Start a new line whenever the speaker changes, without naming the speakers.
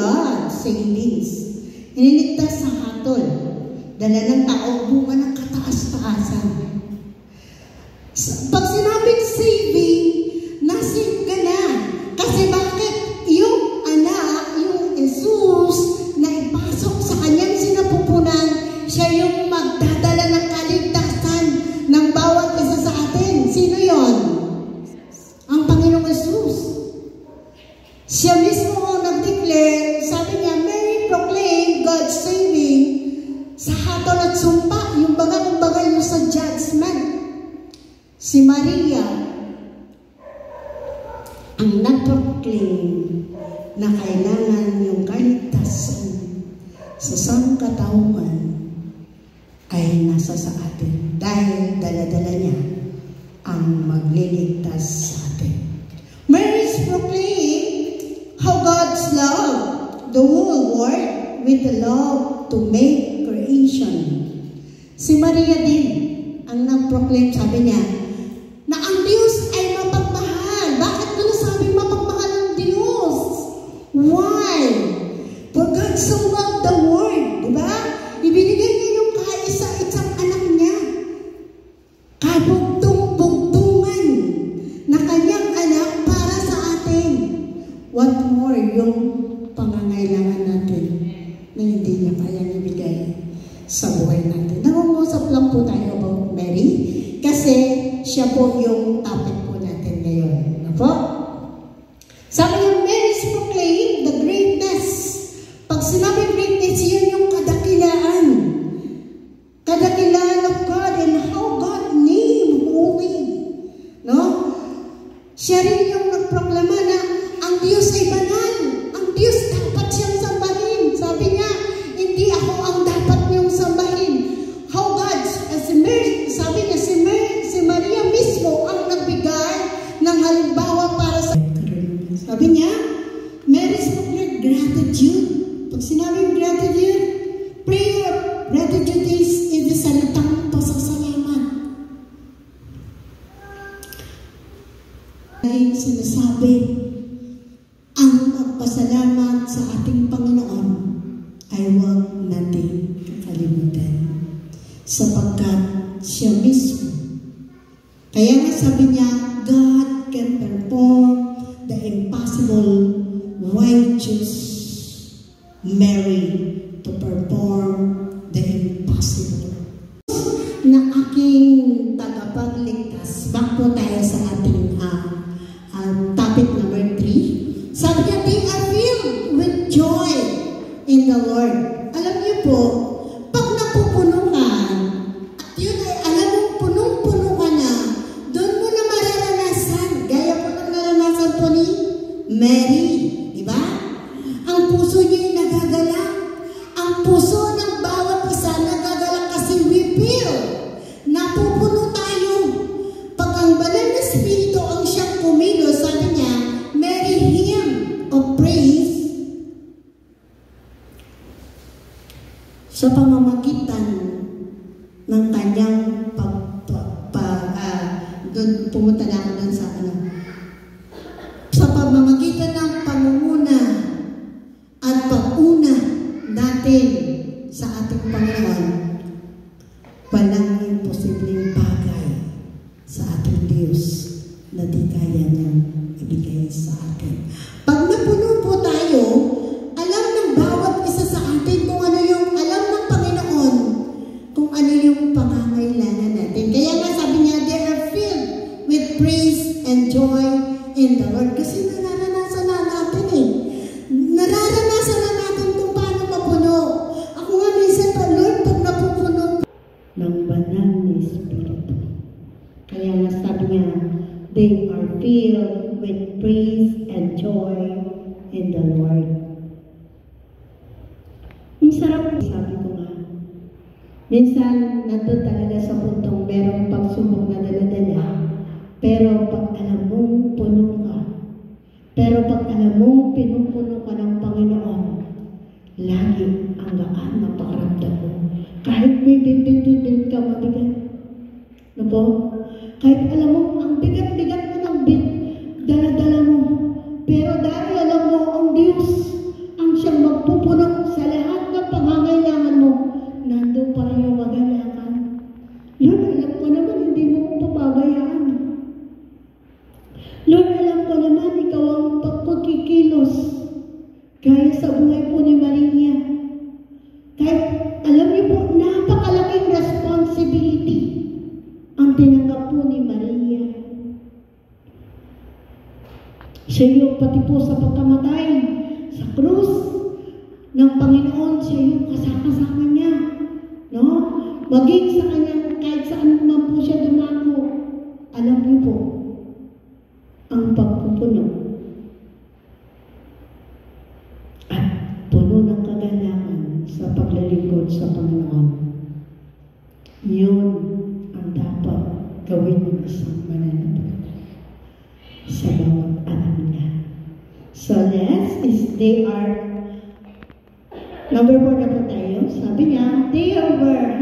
God savings. Iniligtas sa hatol. Dala ng tao, bunga ng kataas-taasan. Pag sinabing saving, nasave ka na. Kasi bakit? Yung anak, yung Jesus, na ipasok sa kanyang sinapupunan, siya yung magdadala ng kaligtasan ng bawat isa sa atin. Sino yon? Ang Panginoong Jesus. Siya mismo ang nag-declare, sabi niya, Mary proclaim God's saving sa hatol at sumpa, yung baga yung sa judgment. Si Maria ang nag-proclaim na kailangan yung kaligtasan sa sangkatauhan ay nasa sa atin dahil dala-dala niya ang magliligtas sa atin. Mary's proclaim how God's love the whole world with the love to make creation. Si Maria din ang nag-proclaim, sabi niya, na ang Diyos ay mapagmahal. Bakit ko nasabing mapagmahal ang Diyos? Why? For God so loved the world. Diba? Ibinigay niya yung kaisa-isang anak niya. Kabugtong-bugtungan na kanyang anak para sa atin. What more yung pangangailangan natin na hindi niya kayang ibigay sa buhay natin. Nangungusap lang po tayo about Mary kasi siya po yung topic po natin ngayon. Ano po? Sabi niya, Mary's proclaim the greatness. Pag sinabi greatness, yun yung kadakilaan. Kadakilaan of God and how God name holy. No? Siya rin yung nagproklama na ang Diyos ay banal. Ang Diyos dapat siyang sambahin. Sabi niya, hindi ako ang dapat niyong sambahin. How God, sabi niya, si Maria mismo ang nagbigay ng halimbawa para sa... Sabi niya, Mary's proclaimed gratitude. Pag sinabing gratitude, prayer, gratitude is salitang pasasalamat. Dahil sinasabi, ang magpasalamat sa ating Panginoon ay huwag natin kakalimutan. Sapagkat siya mismo. Kaya nga sabi niya, God can perform the impossible. Why choose Mary to perform the impossible? Na aking tagapagligtas. Back po tayo sa ating topic number 3. Sabi niya, they are filled with joy in the Lord. Alam niyo po, pag napupuno ka, at yun ay alam mo, punong-puno ka na, doon mo na mararanasan. Gaya po ng naranasan po ni Mary. Diba? Ang puso niya ay nagagalak. Ang puso ng bawat isa nagagalak kasi we feel. Napupuno tayo. Pag ang banal na Espiritu ang siyang kumilos, sabi niya, Mary hymn of praise sa pamamagitan ng kanyang doon pumunta na ako doon sa sa pamamagitan ng pangunguna at pag-una natin sa ating Panginoon, walang imposibleng bagay sa ating Diyos na di kaya niyang ibigay sa atin. Pag napuno po tayo, alam ng bawat isa sa atin kung ano yung alam ng Panginoon, kung ano yung pangangailangan natin. Kaya nga sabi niya, they are filled with praise and joy in the Lord. Kasi nararanasan na natin Nararanasan na natin kung paano mapuno. Ako nga minsan pa, Lord, pag napupuno ng banal na Espiritu. Kaya nga sabi niya, they are filled with praise and joy in the Lord. Ang sarap, sabi ko nga. Minsan, nandun talaga sa puntong merong pagsubok na dala-dala. Pero pag alam mong puno ka, pero pag alam mong pinupuno ka ng Panginoon, lagi ang gaan na pakaramdam mo. Kahit may bit-bit ka mabigat. Ano po? Kahit alam mo, ang bigat-bigat mo ng dala-dala mo. Pero dahil alam mo, ang Diyos ang siyang Gaya sa buhay po ni Maria. Kahit, alam niyo po, napakalaking responsibility ang tinanggap po ni Maria. Siya yung pati po sa pagkamatay, sa krus ng Panginoon, siya yung kasama niya. No? Maging sa kanya, kahit saan naman po siya dumako, alam niyo po, ang pagpupuno at puno ng kagalakan sa paglalingkod sa Panginoon. Yun ang dapat gawin ng isang mananampalataya sa bawat anak niya. So next is they are, number 4 na po tayo. Sabi niya, they were